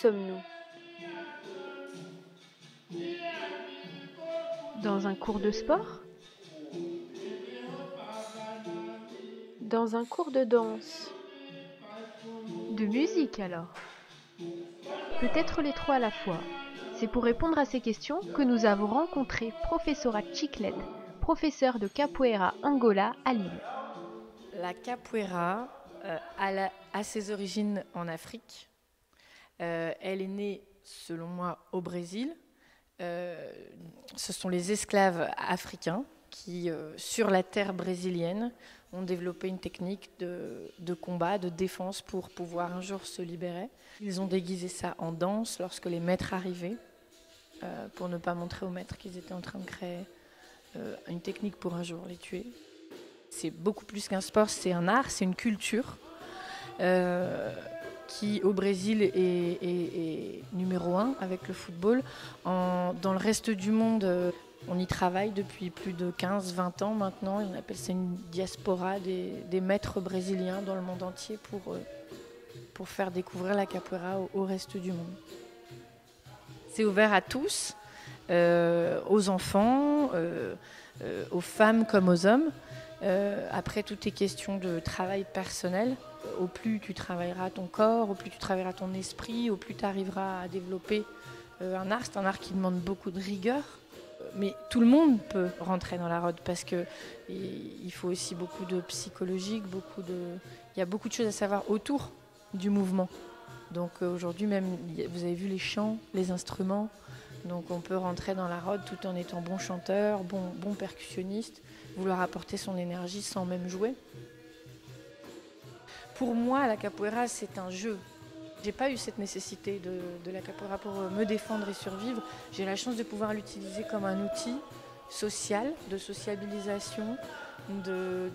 sommes-nous? Dans un cours de sport? Dans un cours de danse? De musique alors? Peut-être les trois à la fois. C'est pour répondre à ces questions que nous avons rencontré Professora Chiclette, professeur de capoeira Angola à Lille. La capoeira a ses origines en Afrique. Elle est née, selon moi, au Brésil. Ce sont les esclaves africains qui, sur la terre brésilienne, ont développé une technique de combat, de défense pour pouvoir un jour se libérer. Ils ont déguisé ça en danse lorsque les maîtres arrivaient, pour ne pas montrer aux maîtres qu'ils étaient en train de créer une technique pour un jour les tuer. C'est beaucoup plus qu'un sport, c'est un art, c'est une culture qui au Brésil est numéro 1 avec le football. Dans le reste du monde, on y travaille depuis plus de 15-20 ans maintenant. On appelle ça une diaspora des maîtres brésiliens dans le monde entier pour faire découvrir la capoeira au reste du monde. C'est ouvert à tous, aux enfants, aux femmes comme aux hommes. Après, tout est question de travail personnel. Au plus tu travailleras ton corps, au plus tu travailleras ton esprit, au plus tu arriveras à développer un art. C'est un art qui demande beaucoup de rigueur. Mais tout le monde peut rentrer dans la rode parce qu'il faut aussi beaucoup de psychologique, il y a beaucoup de choses à savoir autour du mouvement. Donc aujourd'hui même, vous avez vu les chants, les instruments. Donc on peut rentrer dans la rode tout en étant bon chanteur, bon percussionniste, vouloir apporter son énergie sans même jouer. Pour moi, la capoeira, c'est un jeu. J'ai pas eu cette nécessité de la capoeira pour me défendre et survivre. J'ai la chance de pouvoir l'utiliser comme un outil social, de sociabilisation, de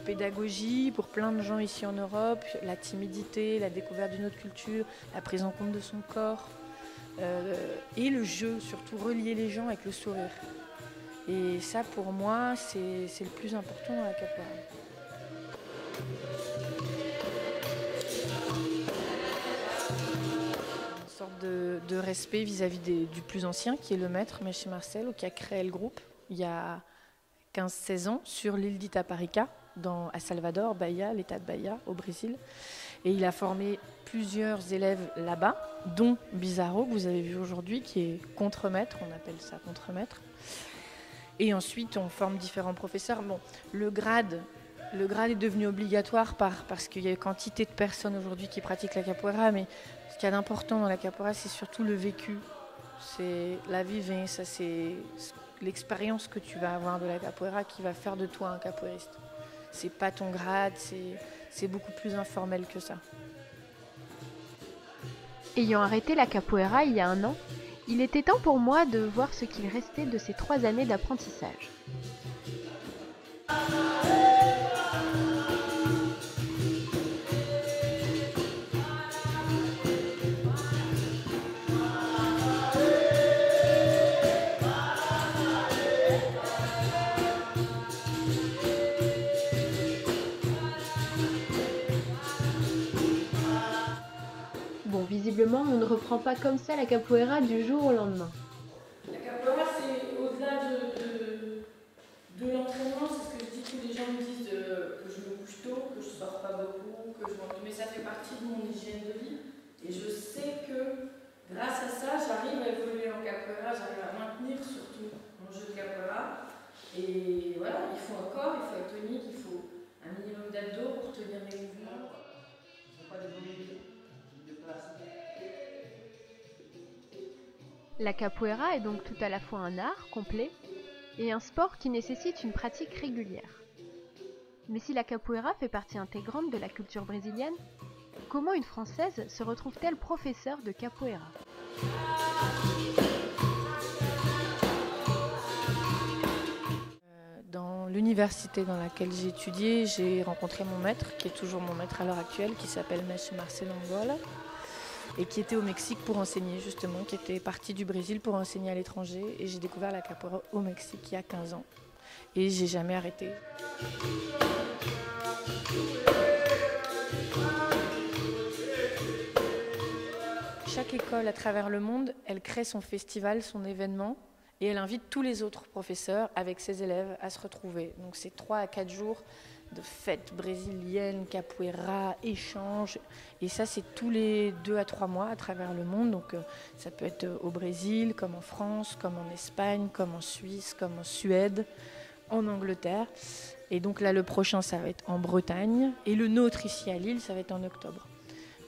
pédagogie pour plein de gens ici en Europe. La timidité, la découverte d'une autre culture, la prise en compte de son corps. Et le jeu, surtout relier les gens avec le sourire. Et ça, pour moi, c'est le plus important dans la capoeira. Une sorte de respect vis-à-vis du plus ancien, qui est le maître, Mestre Marcelo, qui a créé le groupe il y a 15-16 ans sur l'île d'Itaparica, à Salvador, Bahia, l'état de Bahia, au Brésil. Et il a formé plusieurs élèves là-bas, dont Bizarro, que vous avez vu aujourd'hui, qui est contremaître, on appelle ça contremaître. Et ensuite, on forme différents professeurs. Bon, le grade est devenu obligatoire parce qu'il y a une quantité de personnes aujourd'hui qui pratiquent la capoeira, mais ce qu'il y a d'important dans la capoeira, c'est surtout le vécu. C'est la vivance, c'est l'expérience que tu vas avoir de la capoeira qui va faire de toi un capoeiriste. C'est pas ton grade, c'est beaucoup plus informel que ça. Ayant arrêté la capoeira il y a 1 an, il était temps pour moi de voir ce qu'il restait de ces 3 années d'apprentissage. Bon, visiblement, on ne reprend pas comme ça la capoeira du jour au lendemain. La capoeira, c'est au-delà de l'entraînement, c'est ce que je dis, tous les gens me disent que je me couche tôt, que je sors pas beaucoup, mais ça fait partie de mon hygiène de vie. Et je sais que grâce à ça, j'arrive à évoluer en capoeira, j'arrive à maintenir surtout mon jeu de capoeira. Et voilà, il faut un corps, il faut être tonique, il faut un minimum d'abdos pour tenir les mouvements. La capoeira est donc tout à la fois un art complet et un sport qui nécessite une pratique régulière. Mais si la capoeira fait partie intégrante de la culture brésilienne, comment une Française se retrouve-t-elle professeure de capoeira ? Dans l'université dans laquelle j'ai étudié, j'ai rencontré mon maître, qui est toujours mon maître à l'heure actuelle, qui s'appelle Mestre Marcelo Angola, et qui était au Mexique pour enseigner justement, qui était parti du Brésil pour enseigner à l'étranger. Et j'ai découvert la capoeira au Mexique il y a 15 ans. Et j'ai jamais arrêté. école à travers le monde, elle crée son festival, son événement, et elle invite tous les autres professeurs avec ses élèves à se retrouver. Donc c'est 3 à 4 jours de fêtes brésiliennes, capoeira, échanges. Et ça, c'est tous les 2 à 3 mois à travers le monde. Donc ça peut être au Brésil, comme en France, comme en Espagne, comme en Suisse, comme en Suède, en Angleterre. Et donc là, le prochain, ça va être en Bretagne. Et le nôtre, ici à Lille, ça va être en octobre.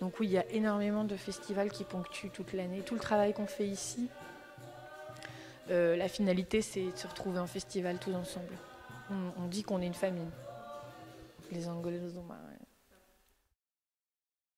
Donc oui, il y a énormément de festivals qui ponctuent toute l'année. Tout le travail qu'on fait ici, la finalité, c'est de se retrouver en festival tous ensemble. On dit qu'on est une famille. Les Angolais,